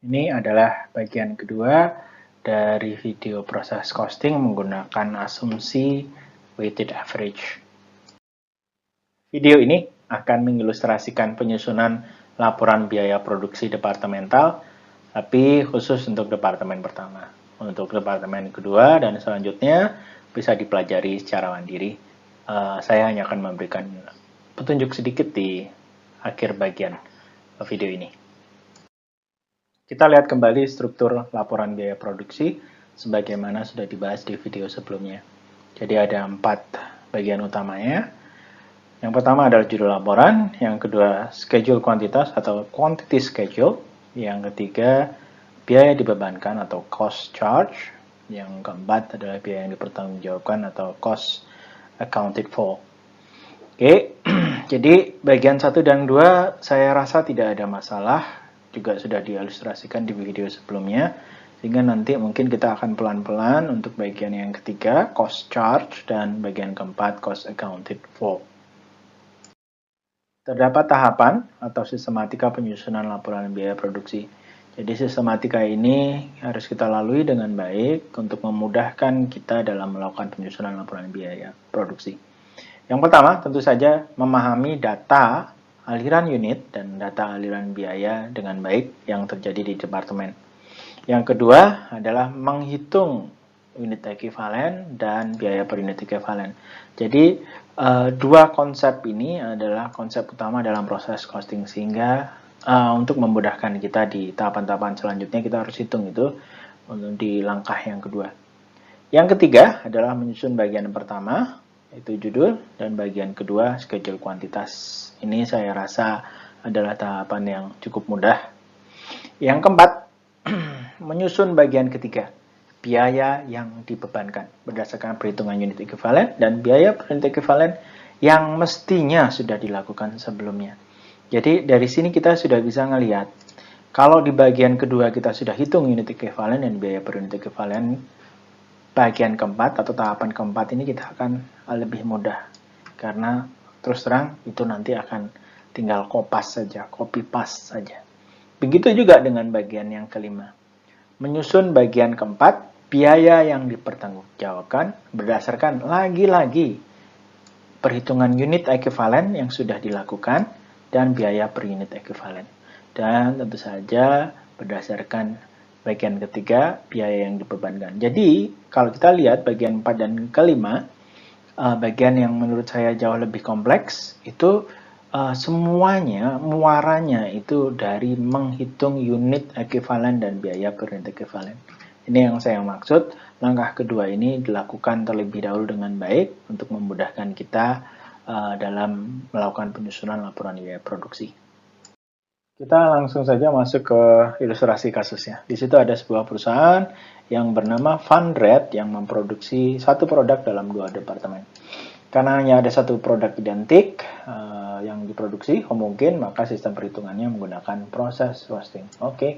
Ini adalah bagian kedua dari video proses costing menggunakan asumsi weighted average. Video ini akan mengilustrasikan penyusunan laporan biaya produksi departemental, tapi khusus untuk departemen pertama. Untuk departemen kedua dan selanjutnya bisa dipelajari secara mandiri. Saya hanya akan memberikan petunjuk sedikit di akhir bagian video ini. Kita lihat kembali struktur laporan biaya produksi sebagaimana sudah dibahas di video sebelumnya. Jadi ada 4 bagian utamanya. Yang pertama adalah judul laporan, yang kedua schedule kuantitas atau quantity schedule, yang ketiga biaya dibebankan atau cost charge, yang keempat adalah biaya yang dipertanggungjawabkan atau cost accounted for. Oke, jadi bagian 1 dan 2 saya rasa tidak ada masalah, juga sudah diilustrasikan di video sebelumnya, sehingga nanti mungkin kita akan pelan-pelan untuk bagian yang ketiga, cost charge, dan bagian keempat, cost accounted for. Terdapat tahapan atau sistematika penyusunan laporan biaya produksi. Jadi sistematika ini harus kita lalui dengan baik untuk memudahkan kita dalam melakukan penyusunan laporan biaya produksi. Yang pertama, tentu saja memahami data aliran unit dan data aliran biaya dengan baik yang terjadi di departemen. Yang kedua adalah menghitung unit ekuivalen dan biaya per unit ekuivalen. Jadi, dua konsep ini adalah konsep utama dalam proses costing, sehingga untuk memudahkan kita di tahapan-tahapan selanjutnya kita harus hitung itu untuk di langkah yang kedua. Yang ketiga adalah menyusun bagian pertama, itu judul, dan bagian kedua schedule kuantitas. Ini saya rasa adalah tahapan yang cukup mudah. Yang keempat, menyusun bagian ketiga, biaya yang dibebankan berdasarkan perhitungan unit ekuivalen dan biaya per unit ekuivalen yang mestinya sudah dilakukan sebelumnya. Jadi dari sini kita sudah bisa melihat, kalau di bagian kedua kita sudah hitung unit ekuivalen dan biaya per unit ekuivalen, bagian keempat atau tahapan keempat ini kita akan lebih mudah, karena terus terang itu nanti akan tinggal kopas saja, copy paste saja. Begitu juga dengan bagian yang kelima. Menyusun bagian keempat, biaya yang dipertanggungjawabkan berdasarkan lagi-lagi perhitungan unit ekuivalen yang sudah dilakukan dan biaya per unit ekuivalen. Dan tentu saja berdasarkan bagian ketiga, biaya yang dibebankan. Jadi, kalau kita lihat bagian 4 dan kelima, bagian yang menurut saya jauh lebih kompleks, itu semuanya, muaranya itu dari menghitung unit ekuivalen dan biaya per unit ekuivalen. Ini yang saya maksud, langkah kedua ini dilakukan terlebih dahulu dengan baik untuk memudahkan kita dalam melakukan penyusunan laporan biaya produksi. Kita langsung saja masuk ke ilustrasi kasusnya. Di situ ada sebuah perusahaan yang bernama Fundred yang memproduksi satu produk dalam 2 departemen. Karena hanya ada satu produk identik yang diproduksi, mungkin maka sistem perhitungannya menggunakan proses costing. Oke.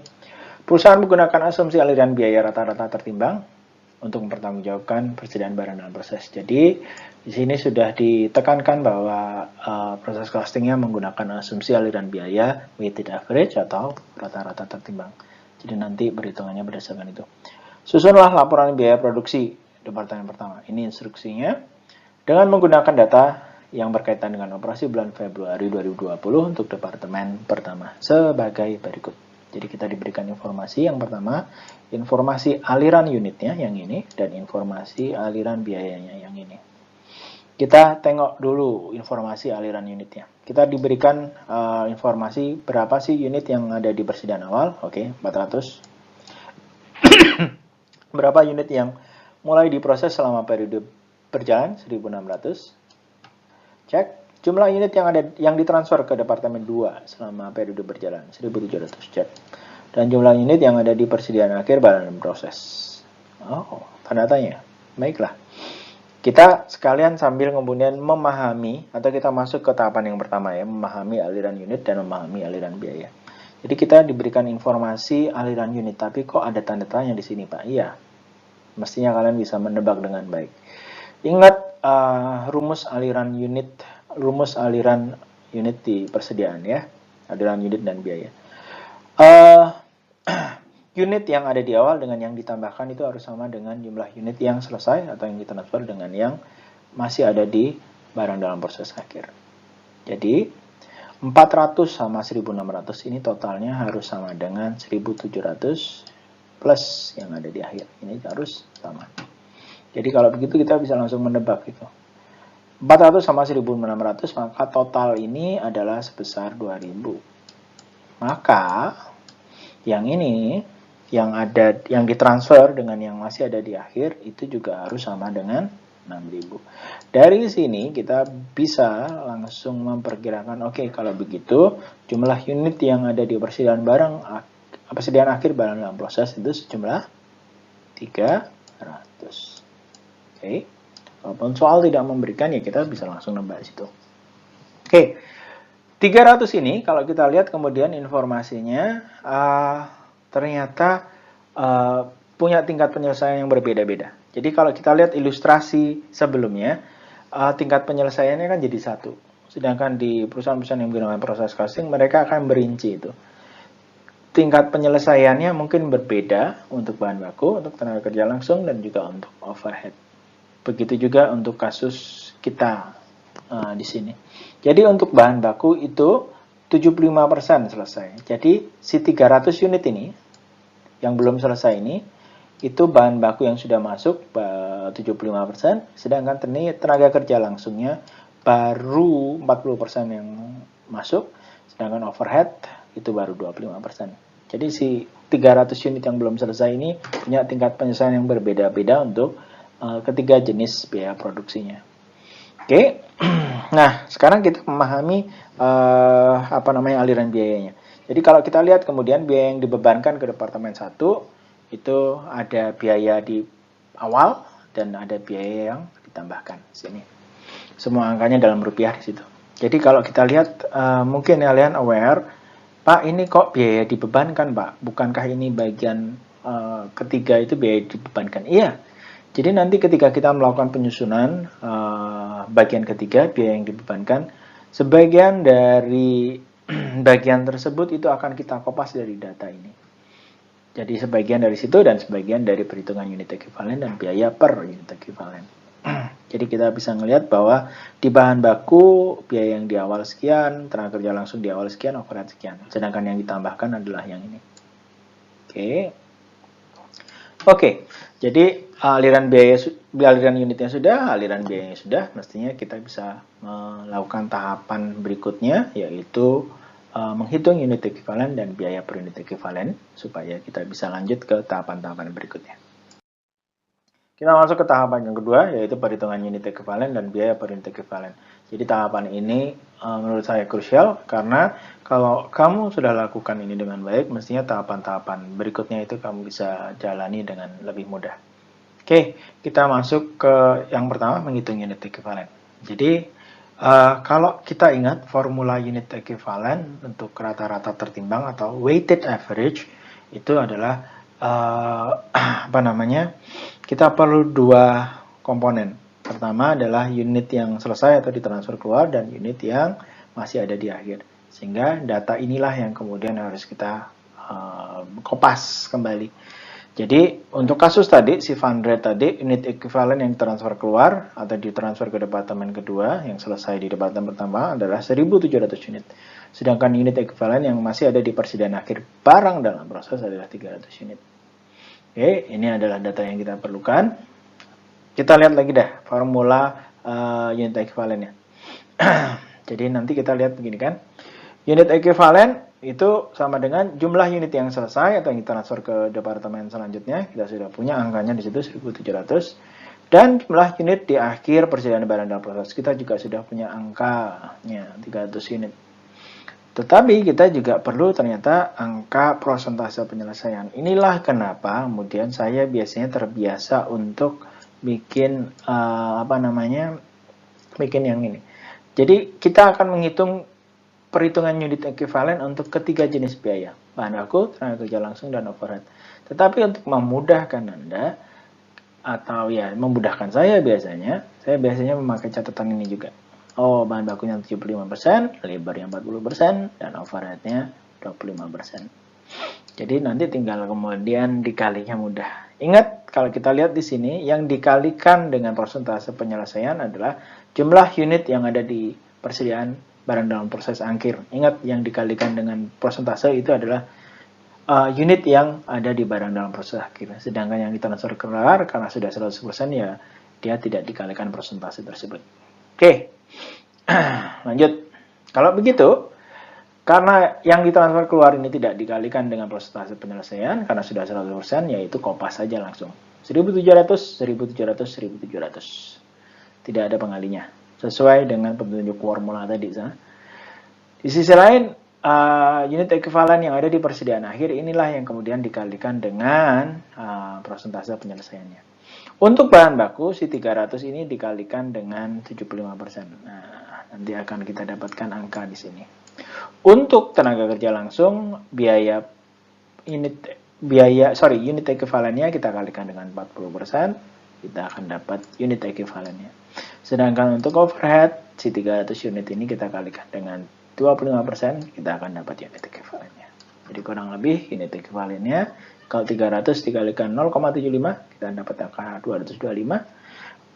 Perusahaan menggunakan asumsi aliran biaya rata-rata tertimbang untuk mempertanggungjawabkan persediaan barang dalam proses. Jadi di sini sudah ditekankan bahwa proses costingnya menggunakan asumsi aliran biaya weighted average atau rata-rata tertimbang. Jadi nanti perhitungannya berdasarkan itu. Susunlah laporan biaya produksi departemen pertama. Ini instruksinya. Dengan menggunakan data yang berkaitan dengan operasi bulan Februari 2020 untuk departemen pertama sebagai berikut. Jadi kita diberikan informasi yang pertama, informasi aliran unitnya yang ini, dan informasi aliran biayanya yang ini. Kita tengok dulu informasi aliran unitnya. Kita diberikan informasi berapa sih unit yang ada di persediaan awal. Oke, 400. Berapa unit yang mulai diproses selama periode berjalan, 1600. Cek. Jumlah unit yang ditransfer ke departemen 2 selama periode berjalan, 1700. Cek. Dan jumlah unit yang ada di persediaan akhir dalam proses. Oh, tanda tanya. Baiklah. Kita sekalian sambil kemudian memahami, atau kita masuk ke tahapan yang pertama ya, memahami aliran unit dan memahami aliran biaya. Jadi kita diberikan informasi aliran unit, tapi kok ada tanda tanya di sini, Pak? Iya. Mestinya kalian bisa menebak dengan baik. Ingat rumus aliran unit di persediaan ya, aliran unit dan biaya. unit yang ada di awal dengan yang ditambahkan itu harus sama dengan jumlah unit yang selesai atau yang ditransfer dengan yang masih ada di barang dalam proses akhir. Jadi 400 sama 1600 ini totalnya harus sama dengan 1700 plus yang ada di akhir. Ini harus sama. Jadi kalau begitu kita bisa langsung menebak itu. 400 sama 1600 maka total ini adalah sebesar 2000. Maka yang ini yang ditransfer dengan yang masih ada di akhir itu juga harus sama dengan 6000. Dari sini kita bisa langsung memperkirakan, oke, kalau begitu jumlah unit yang ada di persediaan akhir barang dalam proses itu sejumlah 300. Oke. Walaupun soal tidak memberikan, ya kita bisa langsung nambah situ. Oke. 300 ini kalau kita lihat kemudian informasinya ternyata punya tingkat penyelesaian yang berbeda-beda. Jadi kalau kita lihat ilustrasi sebelumnya, tingkat penyelesaiannya kan jadi 1. Sedangkan di perusahaan-perusahaan yang menggunakan proses costing, mereka akan berinci itu. Tingkat penyelesaiannya mungkin berbeda untuk bahan baku, untuk tenaga kerja langsung, dan juga untuk overhead. Begitu juga untuk kasus kita di sini. Jadi untuk bahan baku itu 75% selesai. Jadi si 300 unit ini yang belum selesai ini itu bahan baku yang sudah masuk 75%, sedangkan tenaga kerja langsungnya baru 40% yang masuk, sedangkan overhead itu baru 25%. Jadi si 300 unit yang belum selesai ini punya tingkat penyelesaian yang berbeda-beda untuk ketiga jenis biaya produksinya. Oke. Nah, sekarang kita memahami aliran biayanya. Jadi kalau kita lihat kemudian biaya yang dibebankan ke departemen 1 itu ada biaya di awal dan ada biaya yang ditambahkan di sini. Semua angkanya dalam rupiah di situ. Jadi kalau kita lihat mungkin kalian aware, Pak, ini kok biaya dibebankan, Pak? Bukankah ini bagian ketiga itu biaya dibebankan? Iya. Jadi nanti ketika kita melakukan penyusunan bagian ketiga, biaya yang dibebankan, sebagian dari bagian tersebut itu akan kita kopas dari data ini. Jadi sebagian dari situ dan sebagian dari perhitungan unit ekuivalen dan biaya per unit ekuivalen. Jadi kita bisa melihat bahwa di bahan baku biaya yang di awal sekian, tenaga kerja langsung di awal sekian, overhead sekian. Sedangkan yang ditambahkan adalah yang ini. Oke. Jadi aliran unitnya sudah, aliran biayanya sudah, mestinya kita bisa melakukan tahapan berikutnya, yaitu menghitung unit ekuivalen dan biaya per unit ekuivalen, supaya kita bisa lanjut ke tahapan-tahapan berikutnya. Kita masuk ke tahapan yang kedua, yaitu perhitungan unit ekuivalen dan biaya per unit ekuivalen. Jadi tahapan ini menurut saya krusial, karena kalau kamu sudah lakukan ini dengan baik, mestinya tahapan-tahapan berikutnya itu kamu bisa jalani dengan lebih mudah. Oke, kita masuk ke yang pertama, menghitung unit ekuivalen. Jadi kalau kita ingat formula unit ekuivalen untuk rata-rata tertimbang atau weighted average itu adalah kita perlu dua komponen. Pertama adalah unit yang selesai atau ditransfer keluar dan unit yang masih ada di akhir. Sehingga data inilah yang kemudian harus kita kopas kembali. Jadi untuk kasus tadi, si fund rate tadi, unit ekuivalen yang ditransfer keluar atau ditransfer ke departemen kedua yang selesai di departemen pertama adalah 1700 unit. Sedangkan unit ekuivalen yang masih ada di persediaan akhir barang dalam proses adalah 300 unit. Oke, ini adalah data yang kita perlukan. Kita lihat lagi dah formula unit ekuivalennya. Jadi nanti kita lihat begini kan. Unit ekuivalen itu sama dengan jumlah unit yang selesai atau yang ditransfer ke departemen selanjutnya. Kita sudah punya angkanya di situ 1700. Dan jumlah unit di akhir persediaan barang dalam proses kita juga sudah punya angkanya 300 unit. Tetapi kita juga perlu ternyata angka persentase penyelesaian. Inilah kenapa kemudian saya biasanya terbiasa untuk bikin bikin yang ini. Jadi kita akan menghitung perhitungan unit ekuivalen untuk ketiga jenis biaya, bahan baku, tenaga kerja langsung, dan overhead. Tetapi untuk memudahkan Anda, atau ya memudahkan saya biasanya memakai catatan ini juga. Oh, bahan bakunya 75%, labornya 40%, dan overheadnya 25%. Jadi nanti tinggal kemudian dikalinya mudah. Ingat, kalau kita lihat di sini, yang dikalikan dengan persentase penyelesaian adalah jumlah unit yang ada di persediaan barang dalam proses akhir. Ingat, yang dikalikan dengan persentase itu adalah unit yang ada di barang dalam proses akhir. Sedangkan yang ditransfer keluar, karena sudah 100%, ya dia tidak dikalikan persentase tersebut. Oke, lanjut. Kalau begitu, karena yang ditransfer keluar ini tidak dikalikan dengan persentase penyelesaian, karena sudah 100%, yaitu kopas saja langsung. 1700, 1700, 1700. Tidak ada pengalinya. Sesuai dengan petunjuk formula tadi. Di sisi lain, unit ekuivalen yang ada di persediaan akhir inilah yang kemudian dikalikan dengan persentase penyelesaiannya. Untuk bahan baku, si 300 ini dikalikan dengan 75%. Nah, nanti akan kita dapatkan angka di sini. Untuk tenaga kerja langsung, unit ekuivalennya kita kalikan dengan 40%, kita akan dapat unit ekuivalennya. Sedangkan untuk overhead, si 300 unit ini kita kalikan dengan 25%, kita akan dapat unit ekuivalennya. Jadi kurang lebih unit ekuivalennya, kalau 300 dikalikan 0,75, kita dapat angka 225.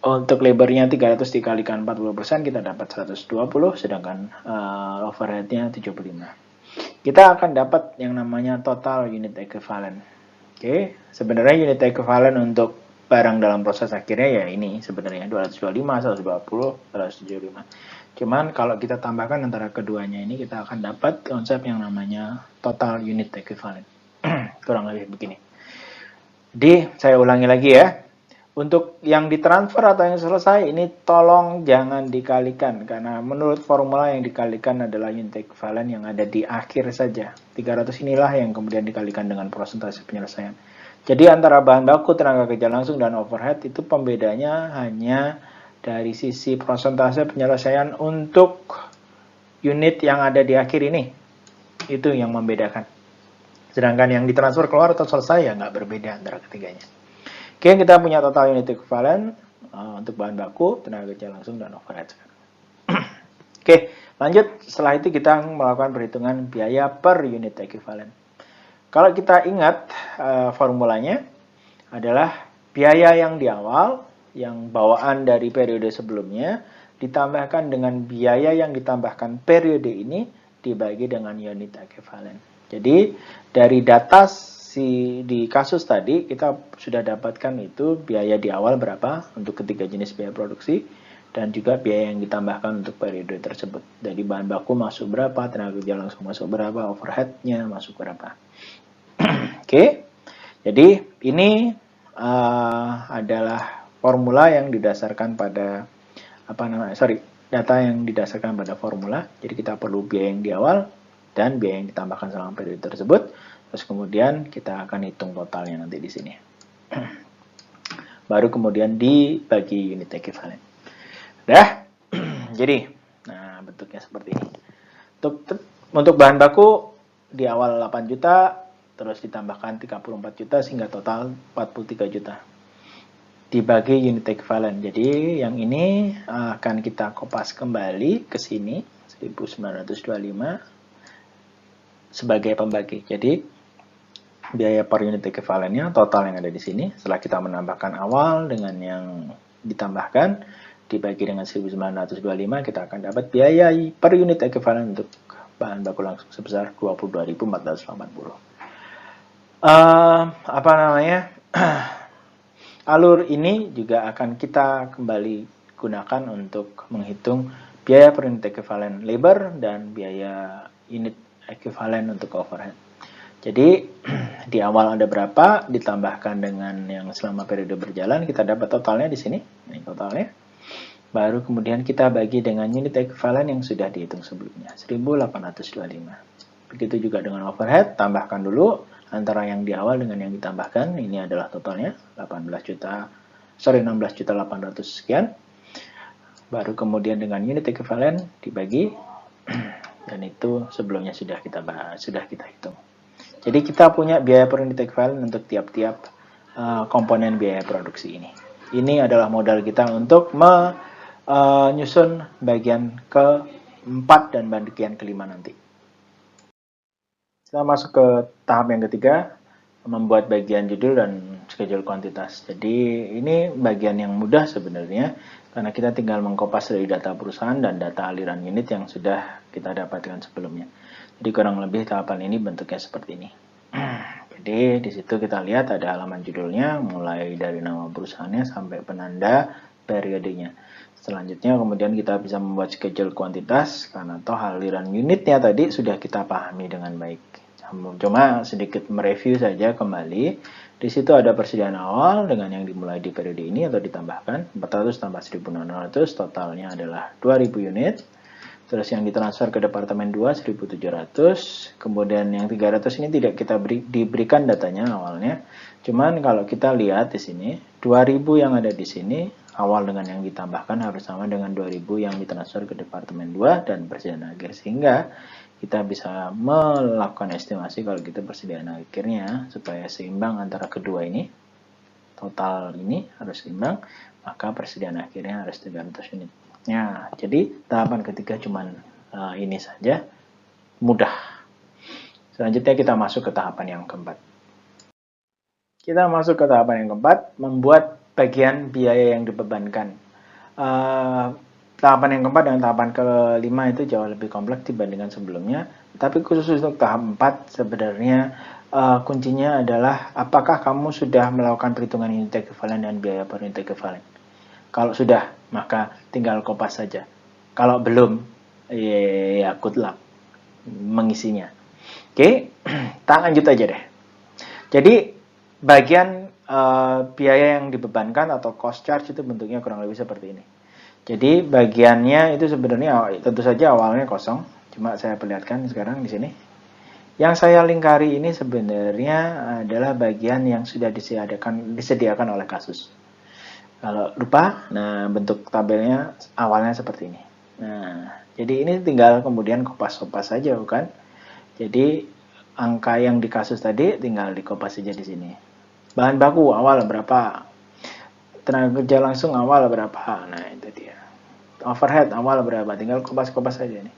Untuk labornya 300 dikalikan 40%, kita dapat 120, sedangkan overheadnya 75. Kita akan dapat yang namanya total unit equivalent. Oke, sebenarnya unit equivalent untuk barang dalam proses akhirnya ya ini sebenarnya 225, 120, 175. Cuman kalau kita tambahkan antara keduanya ini, kita akan dapat konsep yang namanya total unit equivalent. Kurang lebih begini. Jadi saya ulangi lagi ya. Untuk yang ditransfer atau yang selesai ini tolong jangan dikalikan, karena menurut formula yang dikalikan adalah unit equivalent yang ada di akhir saja. 300 inilah yang kemudian dikalikan dengan persentase penyelesaian. Jadi antara bahan baku, tenaga kerja langsung, dan overhead itu pembedanya hanya dari sisi persentase penyelesaian untuk unit yang ada di akhir ini. Itu yang membedakan. Sedangkan yang ditransfer keluar atau selesai ya nggak berbeda antara ketiganya. Oke, kita punya total unit equivalent untuk bahan baku, tenaga kerja langsung, dan overhead. Oke, lanjut. Setelah itu kita melakukan perhitungan biaya per unit equivalent. Kalau kita ingat formulanya adalah biaya yang di awal, yang bawaan dari periode sebelumnya, ditambahkan dengan biaya yang ditambahkan periode ini, dibagi dengan unit equivalent. Jadi, dari data di kasus tadi kita sudah dapatkan itu biaya di awal berapa untuk ketiga jenis biaya produksi, dan juga biaya yang ditambahkan untuk periode tersebut. Dari bahan baku masuk berapa, tenaga kerja langsung masuk berapa, overheadnya masuk berapa. Oke, jadi ini adalah formula yang didasarkan pada data yang didasarkan pada formula. Jadi kita perlu biaya yang di awal dan biaya yang ditambahkan selama periode tersebut. Terus kemudian kita akan hitung totalnya nanti di sini. Baru kemudian dibagi unit equivalent. Udah? Jadi, nah bentuknya seperti ini. Untuk bahan baku di awal 8 juta, terus ditambahkan 34 juta sehingga total 43 juta. Dibagi unit equivalent. Jadi yang ini akan kita kopas kembali ke sini 1925 sebagai pembagi. Jadi biaya per unit equivalentnya total yang ada di sini. Setelah kita menambahkan awal dengan yang ditambahkan dibagi dengan 1925, kita akan dapat biaya per unit equivalent untuk bahan baku langsung sebesar 22.480. Alur ini juga akan kita kembali gunakan untuk menghitung biaya per unit equivalent labor dan biaya unit equivalent untuk overhead. Jadi di awal ada berapa, ditambahkan dengan yang selama periode berjalan, kita dapat totalnya di sini. Ini totalnya. Baru kemudian kita bagi dengan unit equivalent yang sudah dihitung sebelumnya, 1825. Begitu juga dengan overhead, tambahkan dulu antara yang di awal dengan yang ditambahkan. Ini adalah totalnya 16.800 sekian. Baru kemudian dengan unit equivalent dibagi, dan itu sebelumnya sudah kita hitung. Jadi kita punya biaya per unit equivalent untuk tiap-tiap komponen biaya produksi ini. Ini adalah modal kita untuk menyusun bagian keempat dan bagian kelima nanti. Kita masuk ke tahap yang ketiga, membuat bagian judul dan schedule kuantitas. Jadi ini bagian yang mudah sebenarnya, karena kita tinggal mengkopas dari data perusahaan dan data aliran unit yang sudah kita dapatkan sebelumnya. Jadi kurang lebih tahapan ini bentuknya seperti ini. Jadi di situ kita lihat ada halaman judulnya, mulai dari nama perusahaannya sampai penanda periodenya. Selanjutnya kemudian kita bisa membuat schedule kuantitas, karena toh aliran unitnya tadi sudah kita pahami dengan baik. Cuma sedikit mereview saja kembali. Di situ ada persediaan awal dengan yang dimulai di periode ini atau ditambahkan 400 tambah 1600, totalnya adalah 2000 unit. Terus yang ditransfer ke departemen 2 1700. Kemudian yang 300 ini tidak kita diberikan datanya awalnya. Cuman kalau kita lihat di sini 2000 yang ada di sini awal dengan yang ditambahkan harus sama dengan 2000 yang ditransfer ke departemen 2 dan persediaan akhir, sehingga kita bisa melakukan estimasi kalau kita persediaan akhirnya supaya seimbang antara kedua ini, total ini harus seimbang, maka persediaan akhirnya harus 300 unit. Ya, jadi tahapan ketiga cuman ini saja, mudah. Selanjutnya kita masuk ke tahapan yang keempat. Kita masuk ke tahapan yang keempat, membuat bagian biaya yang dibebankan. Tahapan yang keempat dan tahapan kelima itu jauh lebih kompleks dibandingkan sebelumnya. Tapi khusus untuk tahap 4 sebenarnya kuncinya adalah apakah kamu sudah melakukan perhitungan unit ekivalen dan biaya per unit ekivalen. Kalau sudah, maka tinggal kopas saja. Kalau belum, ya good luck mengisinya. Oke, kita lanjut aja deh. Jadi bagian biaya yang dibebankan atau cost charge itu bentuknya kurang lebih seperti ini. Jadi bagiannya itu sebenarnya tentu saja awalnya kosong, cuma saya perlihatkan sekarang di sini. Yang saya lingkari ini sebenarnya adalah bagian yang sudah disediakan oleh kasus. Kalau lupa, nah bentuk tabelnya awalnya seperti ini. Nah, jadi ini tinggal kemudian kopas-kopas saja, bukan? Jadi angka yang di kasus tadi tinggal dikopas saja di sini. Bahan baku awal berapa? Tenaga kerja langsung awal berapa? Nah, itu dia. Overhead awal berapa? Tinggal kopas-kopas saja nih.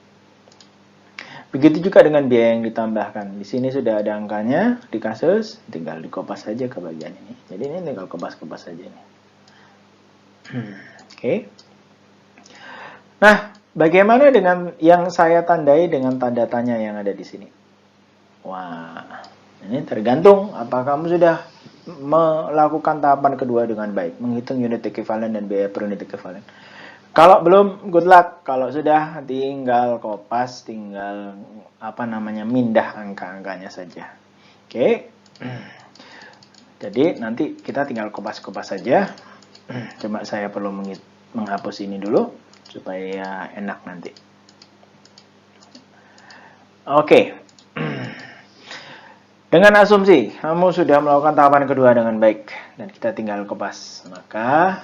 Begitu juga dengan biaya yang ditambahkan. Di sini sudah ada angkanya di kasus, tinggal dikopas saja ke bagian ini. Jadi ini tinggal kopas-kopas saja nih. Oke. Nah, bagaimana dengan yang saya tandai dengan tanda tanya yang ada di sini? Wah, ini tergantung apakah kamu sudah melakukan tahapan kedua dengan baik, menghitung unit ekivalen dan biaya per unit ekivalen. Kalau belum, good luck. Kalau sudah, tinggal kopas, tinggal mindah angka-angkanya saja. Oke. Jadi nanti kita tinggal kopas-kopas saja. Cuma saya perlu menghapus ini dulu supaya enak nanti. Oke. Dengan asumsi kamu sudah melakukan tahapan kedua dengan baik dan kita tinggal kopas, maka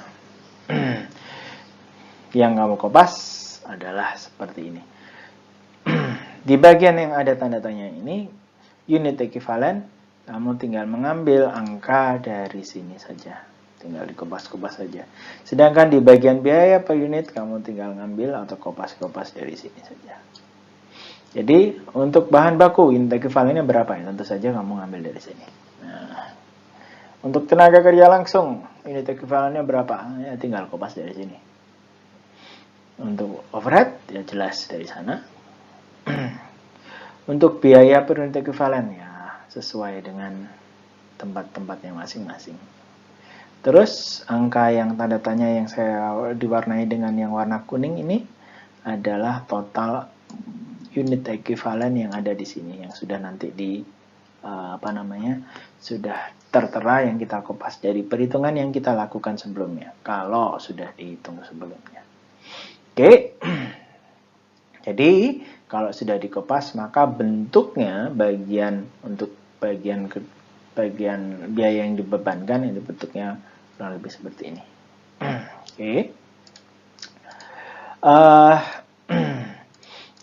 yang kamu kopas adalah seperti ini. Di bagian yang ada tanda tanya ini, unit ekivalen, kamu tinggal mengambil angka dari sini saja. Tinggal dikopas-kopas saja. Sedangkan di bagian biaya per unit, kamu tinggal ngambil atau kopas-kopas dari sini saja. Jadi untuk bahan baku unit ekivalennya berapa ya? Tentu saja kamu ngambil dari sini. Nah, untuk tenaga kerja langsung unit ekivalennya berapa? Ya tinggal kopas dari sini. Untuk overhead ya jelas dari sana. Untuk biaya per unit ekivalen ya sesuai dengan tempat-tempatnya masing-masing. Terus angka yang tanda tanya yang saya diwarnai dengan yang warna kuning ini adalah total unit ekivalen yang ada di sini yang sudah nanti sudah tertera yang kita kopas dari perhitungan yang kita lakukan sebelumnya kalau sudah dihitung sebelumnya. Oke. Jadi kalau sudah dikopas maka bentuknya untuk bagian biaya yang dibebankan itu bentuknya kurang lebih seperti ini. Oke.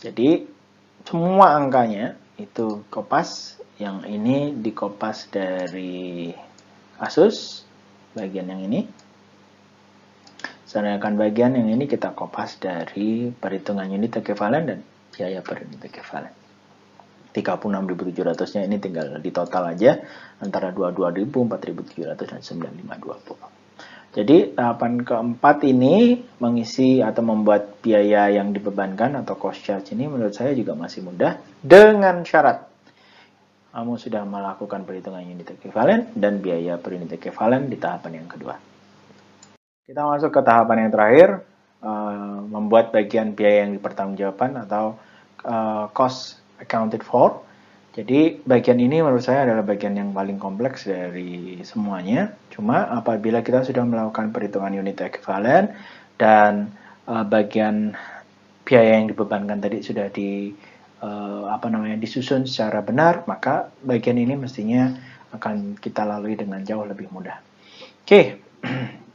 Jadi semua angkanya itu kopas, yang ini dikopas dari kasus, bagian yang ini. Sedangkan bagian yang ini kita kopas dari perhitungan unit ekivalen dan biaya per unit ekivalen. 36.700-nya ini tinggal di total aja antara 22.000, 4.700 dan 9.520. Jadi tahapan keempat ini mengisi atau membuat biaya yang dibebankan atau cost charge ini menurut saya juga masih mudah dengan syarat kamu sudah melakukan perhitungan unit ekuivalen dan biaya per unit ekuivalen di tahapan yang kedua. Kita masuk ke tahapan yang terakhir, membuat bagian biaya yang dipertanggungjawabkan atau cost accounted for. Jadi bagian ini menurut saya adalah bagian yang paling kompleks dari semuanya. Cuma apabila kita sudah melakukan perhitungan unit ekuivalen dan bagian biaya yang dibebankan tadi sudah disusun secara benar, maka bagian ini mestinya akan kita lalui dengan jauh lebih mudah. Oke,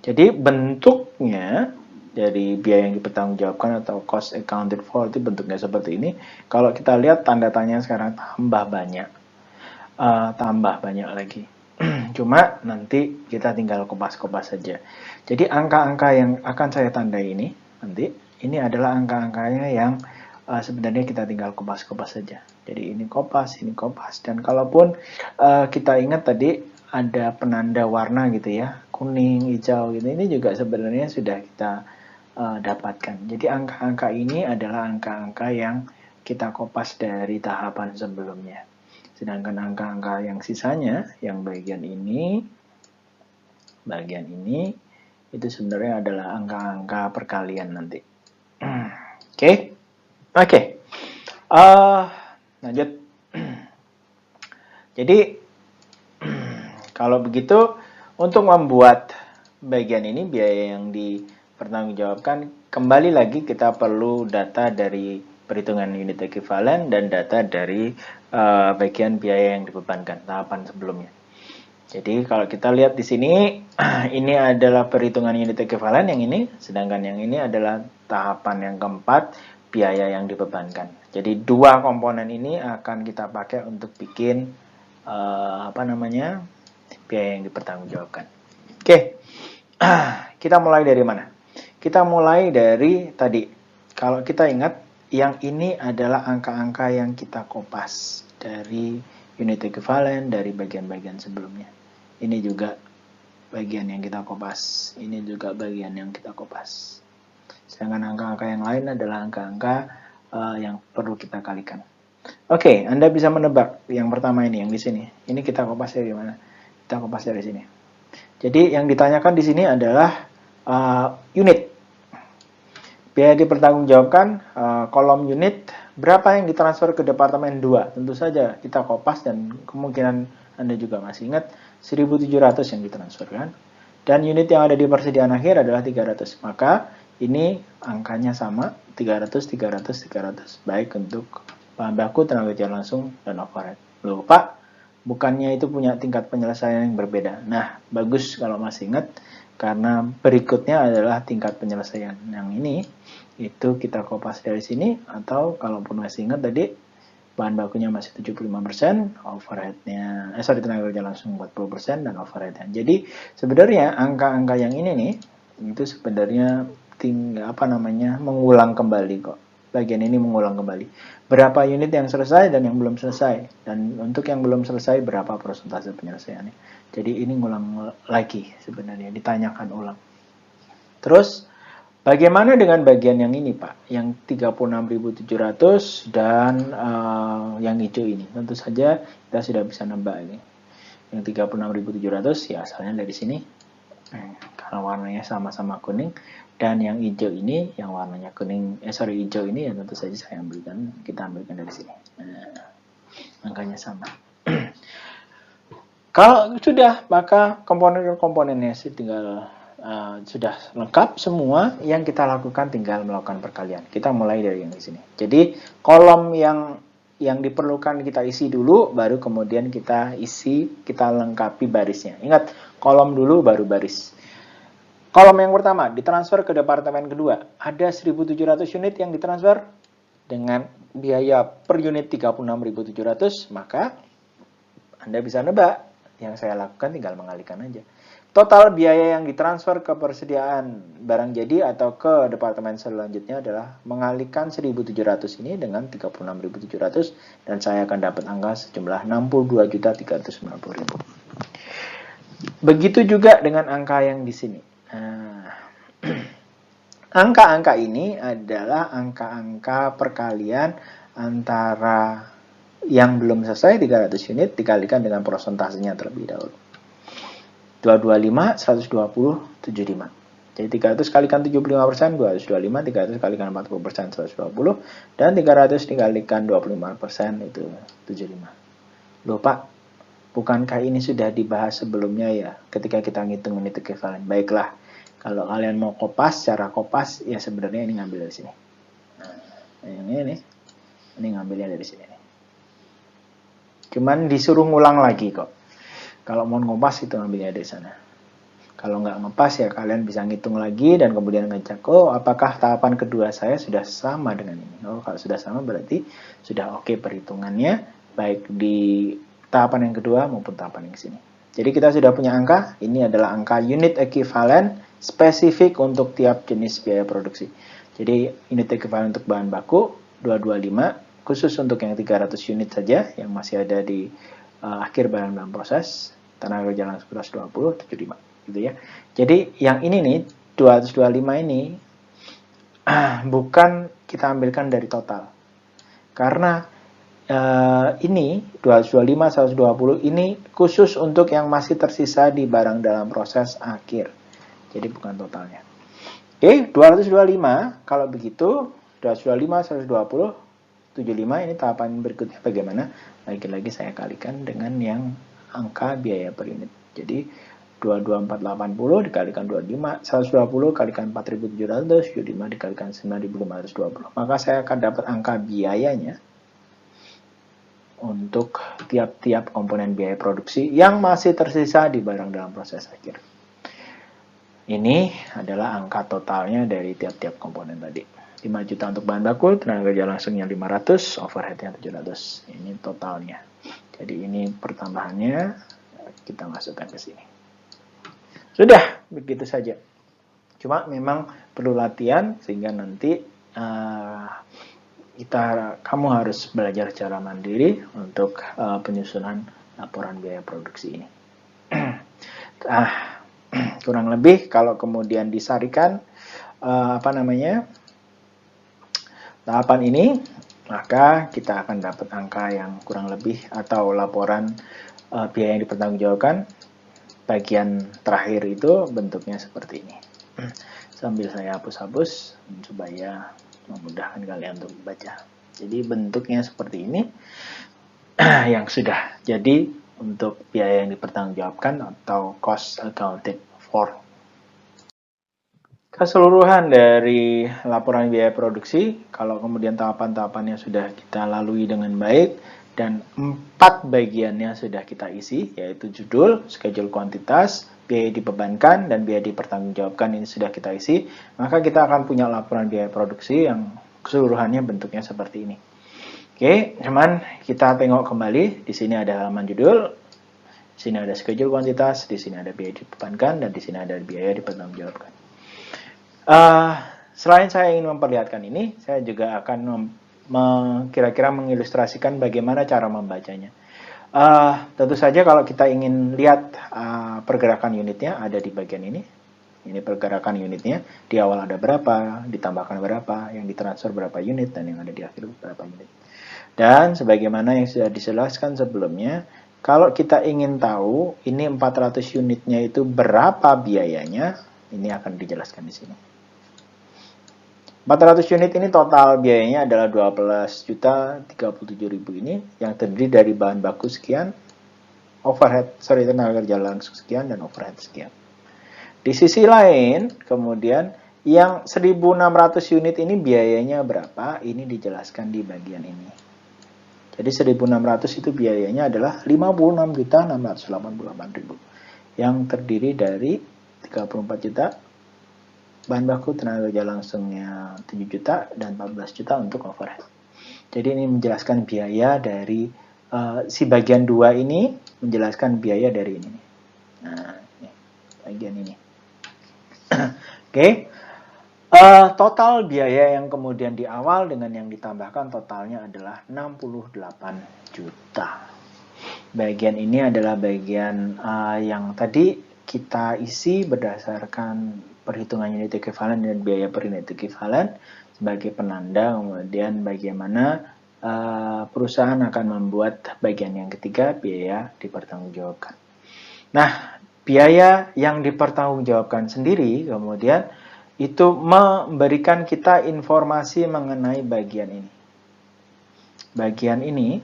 jadi bentuknya dari biaya yang dipertanggungjawabkan atau cost accounted for itu bentuknya seperti ini. Kalau kita lihat tanda tanya sekarang tambah banyak lagi. Cuma nanti kita tinggal kopas-kopas saja. Jadi angka-angka yang akan saya tandai ini nanti ini adalah angka-angkanya yang sebenarnya kita tinggal kopas-kopas saja. Jadi ini kopas, dan kalaupun kita ingat tadi ada penanda warna gitu ya, kuning, hijau gitu, ini juga sebenarnya sudah kita dapatkan. Jadi angka-angka ini adalah angka-angka yang kita kopas dari tahapan sebelumnya. Sedangkan angka-angka yang sisanya, yang bagian ini itu sebenarnya adalah angka-angka perkalian nanti. Oke. Lanjut. Jadi kalau begitu untuk membuat bagian ini biaya yang dipertanggungjawabkan, kembali lagi kita perlu data dari perhitungan unit ekuivalen dan data dari bagian biaya yang dibebankan tahapan sebelumnya. Jadi kalau kita lihat di sini, ini adalah perhitungan unit ekuivalen yang ini, sedangkan yang ini adalah tahapan yang keempat, biaya yang dibebankan. Jadi dua komponen ini akan kita pakai untuk bikin biaya yang dipertanggungjawabkan. Oke, kita mulai dari mana? Kita mulai dari tadi. Kalau kita ingat, yang ini adalah angka-angka yang kita kopas dari unit ekuivalen dari bagian-bagian sebelumnya. Ini juga bagian yang kita kopas. Ini juga bagian yang kita kopas. Sedangkan angka-angka yang lain adalah angka-angka yang perlu kita kalikan. Oke, Anda bisa menebak yang pertama ini, yang di sini. Ini kita kopas dari mana? Kita kopas dari sini. Jadi yang ditanyakan di sini adalah unit. Biaya dipertanggungjawabkan, kolom unit, berapa yang ditransfer ke Departemen 2? Tentu saja kita kopas dan kemungkinan Anda juga masih ingat, 1.700 yang ditransferkan. Dan unit yang ada di persediaan akhir adalah 300. Maka ini angkanya sama, 300, 300, 300. Baik untuk bahan baku, tenaga kerja langsung, dan overhead. Loh Pak, bukannya itu punya tingkat penyelesaian yang berbeda? Nah, bagus kalau masih ingat, karena berikutnya adalah tingkat penyelesaian. Yang ini, itu kita kopas dari sini, atau kalaupun masih ingat tadi, bahan bakunya masih 75%, overheadnya, tenaga kerja langsung 40%, dan overheadnya. Jadi, sebenarnya angka-angka yang ini nih, itu sebenarnya mengulang kembali kok. Bagian ini mengulang kembali. Berapa unit yang selesai dan yang belum selesai. Dan untuk yang belum selesai, berapa persentase penyelesaiannya. Jadi ini ngulang lagi sebenarnya, ditanyakan ulang. Terus, bagaimana dengan bagian yang ini Pak? Yang 36.700 dan yang hijau ini. Tentu saja kita sudah bisa nebak ini. Yang 36.700 ya asalnya dari sini. Karena warnanya sama-sama kuning. Dan yang hijau ini, yang warnanya hijau ini ya tentu saja kita ambilkan dari sini. Angkanya sama. Kalau sudah, maka komponen-komponennya tinggal sudah lengkap semua. Yang kita lakukan tinggal melakukan perkalian. Kita mulai dari yang di sini. Jadi kolom yang diperlukan kita isi dulu, baru kemudian kita lengkapi barisnya. Ingat, kolom dulu baru baris. Kolom yang pertama ditransfer ke departemen kedua. Ada 1.700 unit yang ditransfer dengan biaya per unit 36.700, maka Anda bisa nebak. Yang saya lakukan tinggal mengalihkan aja. Total biaya yang ditransfer ke persediaan barang jadi atau ke departemen selanjutnya adalah mengalihkan 1.700 ini dengan 36.700 dan saya akan dapat angka sejumlah 62.390.000. Begitu juga dengan angka yang di sini. Angka-angka ini adalah angka-angka perkalian antara yang belum selesai 300 unit dikalikan dengan prosentasenya terlebih dahulu. 225, 120, 75. Jadi 300 kalikan 75%, 225, 300 kalikan 40%, 120, dan 300 dikalikan 25% itu 75. Loh Pak, bukankah ini sudah dibahas sebelumnya ya ketika kita ngitung unit ekivalen? Baiklah, kalau kalian mau kopas, cara kopas, ya sebenarnya ini ngambil dari sini. Nah, ini ngambilnya dari sini. Cuman disuruh ngulang lagi kok. Kalau mau ngopas itu ngambilnya dari sana. Kalau nggak ngepas ya kalian bisa ngitung lagi dan kemudian ngecek, oh apakah tahapan kedua saya sudah sama dengan ini. Oh kalau sudah sama berarti sudah oke perhitungannya baik di tahapan yang kedua maupun tahapan yang sini. Jadi kita sudah punya angka, ini adalah angka unit ekivalen spesifik untuk tiap jenis biaya produksi. Jadi unit ekivalen untuk bahan baku 225, khusus untuk yang 300 unit saja yang masih ada di akhir barang dalam proses, tenaga kerja langsung 120, 75 gitu ya. Jadi yang ini nih 225 ini bukan kita ambilkan dari total. Karena ini 225, 120 ini khusus untuk yang masih tersisa di barang dalam proses akhir. Jadi bukan totalnya. Oke, 225 kalau begitu 225, 120, 75 ini tahapan berikutnya bagaimana? Lagi-lagi saya kalikan dengan yang angka biaya per unit. Jadi 22480 dikalikan 25, 120 kalikan 4700, 75 dikalikan 9520. Maka saya akan dapat angka biayanya untuk tiap-tiap komponen biaya produksi yang masih tersisa di barang dalam proses akhir. Ini adalah angka totalnya dari tiap-tiap komponen tadi. 5 juta untuk bahan baku, tenaga kerja langsungnya 500, overheadnya 700. Ini totalnya. Jadi ini pertambahannya kita masukkan ke sini. Sudah, begitu saja. Cuma memang perlu latihan sehingga nanti kamu harus belajar secara mandiri untuk penyusunan laporan biaya produksi ini. Kurang lebih kalau kemudian disarikan tahapan ini, maka kita akan dapat angka yang kurang lebih atau laporan biaya yang dipertanggungjawabkan bagian terakhir itu bentuknya seperti ini. Sambil saya hapus-hapus supaya memudahkan kalian untuk membaca. Jadi bentuknya seperti ini yang sudah jadi untuk biaya yang dipertanggungjawabkan atau cost accounted for. Keseluruhan dari laporan biaya produksi, kalau kemudian tahapan-tahapannya sudah kita lalui dengan baik dan 4 bagiannya sudah kita isi, yaitu judul, schedule kuantitas, biaya dibebankan, dan biaya dipertanggungjawabkan ini sudah kita isi, maka kita akan punya laporan biaya produksi yang keseluruhannya bentuknya seperti ini. Oke, cuman kita tengok kembali, di sini ada halaman judul, di sini ada schedule kuantitas, di sini ada biaya dibebankan, dan di sini ada biaya dipertanggungjawabkan. Selain saya ingin memperlihatkan ini, saya juga akan kira-kira mengilustrasikan bagaimana cara membacanya. Tentu saja kalau kita ingin lihat pergerakan unitnya ada di bagian ini. Ini pergerakan unitnya, di awal ada berapa, ditambahkan berapa, yang ditransfer berapa unit, dan yang ada di akhir berapa unit. Dan sebagaimana yang sudah dijelaskan sebelumnya, kalau kita ingin tahu ini 400 unitnya itu berapa biayanya, ini akan dijelaskan di sini. 400 unit ini total biayanya adalah 12.037.000 ini yang terdiri dari bahan baku sekian, tenaga kerja langsung sekian, dan overhead sekian. Di sisi lain, kemudian yang 1.600 unit ini biayanya berapa? Ini dijelaskan di bagian ini. Jadi 1.600 itu biayanya adalah 56.688.000 yang terdiri dari 34 juta bahan baku, tenaga kerja langsungnya 7 juta, dan 14 juta untuk overhead. Jadi ini menjelaskan biaya dari si bagian 2 ini menjelaskan biaya dari ini. Nah, ini bagian ini. Oke. Total biaya yang kemudian di awal dengan yang ditambahkan totalnya adalah 68 juta. Bagian ini adalah bagian yang tadi kita isi berdasarkan perhitungan unit ekuivalen dan biaya per unit ekuivalen sebagai penanda, kemudian bagaimana perusahaan akan membuat bagian yang ketiga, biaya dipertanggungjawabkan. Nah, biaya yang dipertanggungjawabkan sendiri kemudian itu memberikan kita informasi mengenai bagian ini. Bagian ini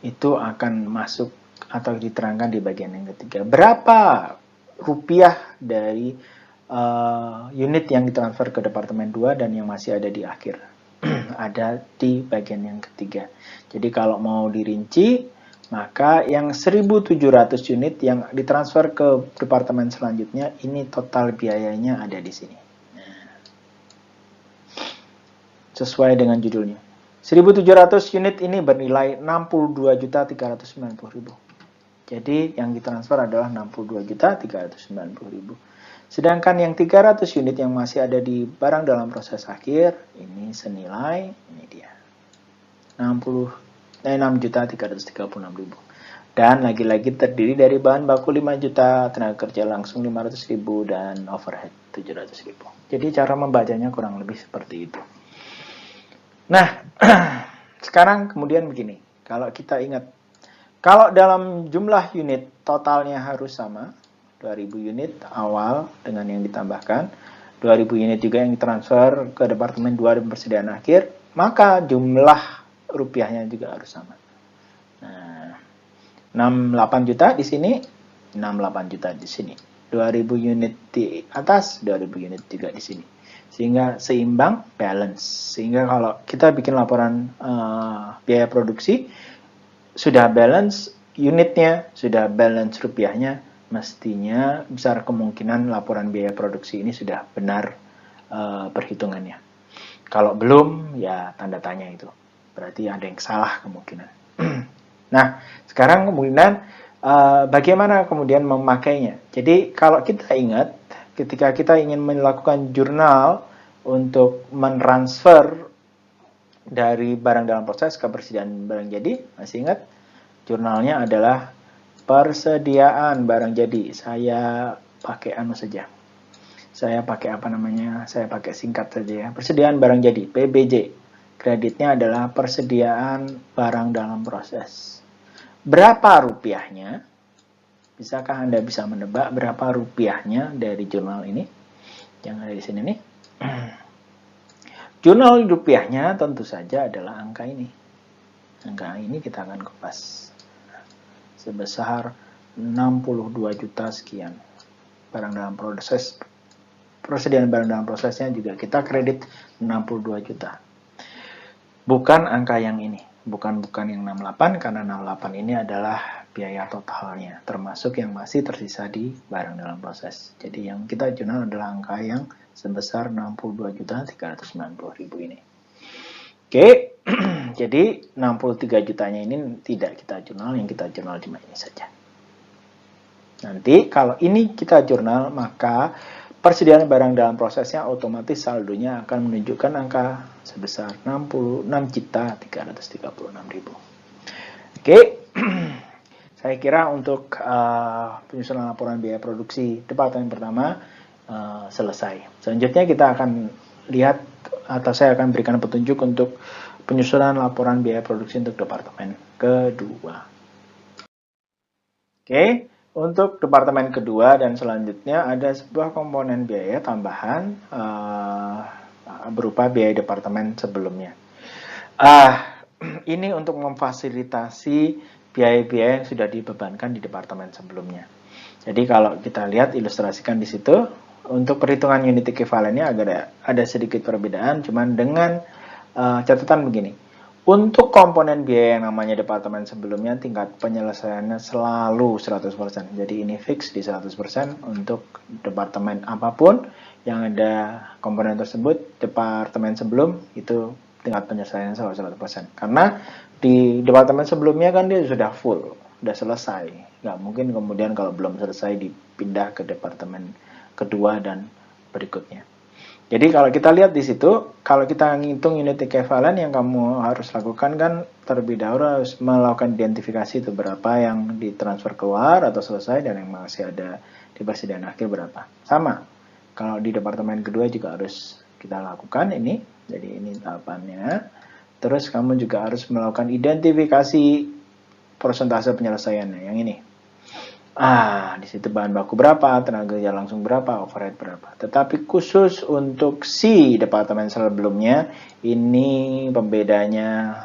itu akan masuk atau diterangkan di bagian yang ketiga. Berapa rupiah dari unit yang ditransfer ke Departemen 2 dan yang masih ada di akhir? Ada di bagian yang ketiga. Jadi kalau mau dirinci, maka yang 1.700 unit yang ditransfer ke departemen selanjutnya, ini total biayanya ada di sini. Sesuai dengan judulnya. 1.700 unit ini bernilai 62.390.000. Jadi yang ditransfer adalah 62.390.000. Sedangkan yang 300 unit yang masih ada di barang dalam proses akhir, ini senilai, ini dia, 6.336.000. Dan lagi-lagi terdiri dari bahan baku 5 juta, tenaga kerja langsung 500.000, dan overhead 700.000. Jadi cara membacanya kurang lebih seperti itu. Nah, sekarang kemudian begini, kalau kita ingat, kalau dalam jumlah unit totalnya harus sama, 2.000 unit awal dengan yang ditambahkan, 2.000 unit juga yang ditransfer ke Departemen 2 dan persediaan akhir, maka jumlah rupiahnya juga harus sama. Nah, 68 juta di sini, 68 juta di sini. 2.000 unit di atas, 2.000 unit juga di sini. Sehingga seimbang, balance. Sehingga kalau kita bikin laporan biaya produksi, sudah balance unitnya, sudah balance rupiahnya, mestinya besar kemungkinan laporan biaya produksi ini sudah benar perhitungannya. Kalau belum, ya tanda tanya itu. Berarti ada yang salah kemungkinan. Nah, sekarang kemudian bagaimana kemudian memakainya? Jadi kalau kita ingat, ketika kita ingin melakukan jurnal untuk mentransfer dari barang dalam proses ke persediaan barang jadi, masih ingat? Jurnalnya adalah persediaan barang jadi. Saya pakai saja. Saya pakai Saya pakai singkat saja ya. Persediaan barang jadi, PBJ. Kreditnya adalah persediaan barang dalam proses. Berapa rupiahnya? Bisakah Anda bisa menebak berapa rupiahnya dari jurnal ini? Yang ada di sini nih. Jurnal rupiahnya tentu saja adalah angka ini. Angka ini kita akan kupas. Sebesar 62 juta sekian. Barang dalam proses, persediaan barang dalam prosesnya juga kita kredit 62 juta. Bukan angka yang ini. Bukan yang 68, karena 68 ini adalah biaya totalnya, termasuk yang masih tersisa di barang dalam proses. Jadi yang kita jurnal adalah angka yang sebesar 62.390.000 ini. Oke, jadi 63 jutanya ini tidak kita jurnal, yang kita jurnal cuma ini saja. Nanti kalau ini kita jurnal, maka persediaan barang dalam prosesnya otomatis saldonya akan menunjukkan angka sebesar 66.336.000. Oke, saya kira untuk penyusunan laporan biaya produksi departemen pertama selesai. Selanjutnya kita akan lihat, atau saya akan berikan petunjuk untuk penyusunan laporan biaya produksi untuk departemen kedua. Oke, untuk departemen kedua dan selanjutnya ada sebuah komponen biaya tambahan berupa biaya departemen sebelumnya. Ini untuk memfasilitasi biaya-biaya yang sudah dibebankan di departemen sebelumnya. Jadi kalau kita lihat ilustrasikan di situ, untuk perhitungan unit ekivalennya ada sedikit perbedaan, cuman dengan catatan begini. Untuk komponen biaya yang namanya departemen sebelumnya, tingkat penyelesaiannya selalu 100%. Jadi ini fix di 100% untuk departemen apapun yang ada komponen tersebut, departemen sebelum itu tingkat penyelesaiannya selalu 100%. Karena di departemen sebelumnya kan dia sudah full. udah selesai. Nggak mungkin kemudian kalau belum selesai dipindah ke departemen kedua dan berikutnya. Jadi kalau kita lihat di situ, kalau kita ngitung unit ekivalen yang kamu harus lakukan kan terlebih dahulu harus melakukan identifikasi itu berapa yang ditransfer keluar atau selesai dan yang masih ada di persediaan akhir berapa. Sama, kalau di departemen kedua juga harus kita lakukan ini. Jadi ini tahapannya. Terus kamu juga harus melakukan identifikasi persentase penyelesaiannya yang ini. Di situ bahan baku berapa, tenaga kerja langsung berapa, overhead berapa. Tetapi khusus untuk si departemen sebelumnya, ini pembedanya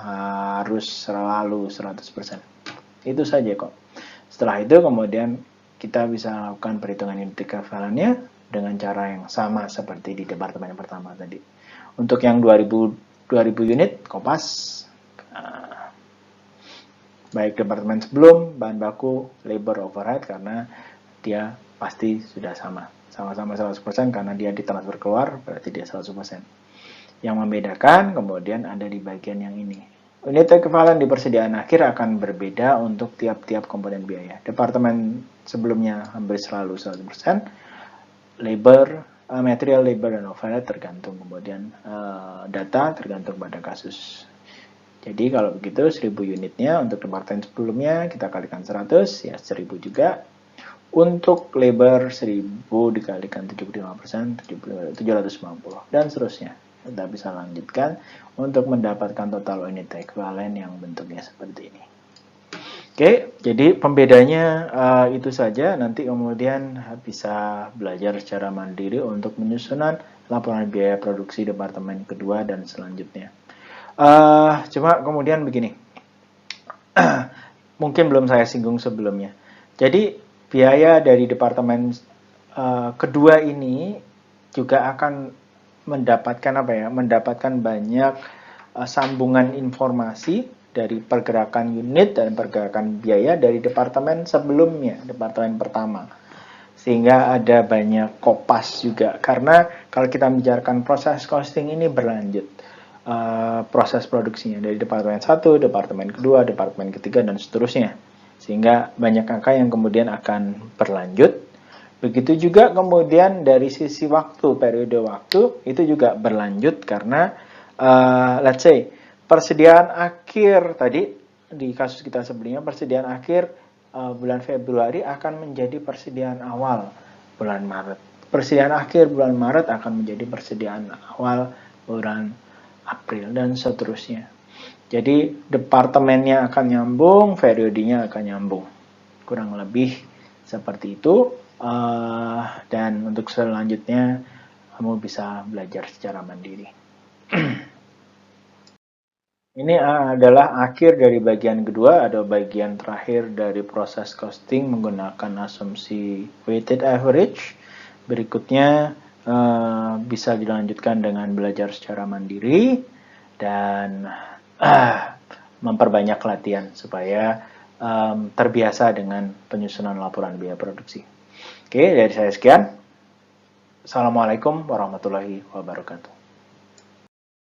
harus selalu 100%. Itu saja kok. Setelah itu kemudian kita bisa lakukan perhitungan unit ekvivalennya dengan cara yang sama seperti di departemen yang pertama tadi. Untuk yang 2000 unit, kopas. Baik departemen sebelum, bahan baku, labor, overhead, karena dia pasti sudah sama-sama 100% karena dia ditransfer keluar, berarti dia 100%. Yang membedakan kemudian ada di bagian yang ini. Unit ekivalen di persediaan akhir akan berbeda untuk tiap-tiap komponen biaya. Departemen sebelumnya hampir selalu 100%, labor, material, labor, dan overhead tergantung, kemudian data tergantung pada kasus. Jadi kalau begitu 1000 unitnya untuk departemen sebelumnya kita kalikan 100 ya 1000 juga. Untuk labor 1000 dikalikan 75% 750 dan seterusnya. Kita bisa lanjutkan untuk mendapatkan total unit ekivalen yang bentuknya seperti ini. Oke, jadi pembedanya itu saja. Nanti kemudian bisa belajar secara mandiri untuk menyusunan laporan biaya produksi departemen kedua dan selanjutnya. Cuma kemudian begini, mungkin belum saya singgung sebelumnya. Jadi biaya dari departemen kedua ini juga akan mendapatkan mendapatkan banyak sambungan informasi dari pergerakan unit dan pergerakan biaya dari departemen sebelumnya, departemen pertama. Sehingga ada banyak kopas juga. Karena kalau kita bicarakan proses costing ini berlanjut. Proses produksinya dari departemen 1, departemen kedua, departemen ketiga, dan seterusnya. Sehingga banyak angka yang kemudian akan berlanjut. Begitu juga kemudian dari sisi waktu, periode waktu, itu juga berlanjut karena let's say, persediaan akhir tadi, di kasus kita sebelumnya, persediaan akhir bulan Februari akan menjadi persediaan awal bulan Maret. Persediaan akhir bulan Maret akan menjadi persediaan awal bulan April, dan seterusnya. Jadi departemennya akan nyambung, periodenya akan nyambung. Kurang lebih seperti itu. Dan untuk selanjutnya kamu bisa belajar secara mandiri. Ini adalah akhir dari bagian kedua, ada bagian terakhir dari proses costing menggunakan asumsi weighted average. Berikutnya bisa dilanjutkan dengan belajar secara mandiri dan memperbanyak latihan supaya terbiasa dengan penyusunan laporan biaya produksi. Oke, dari saya sekian. Assalamualaikum warahmatullahi wabarakatuh.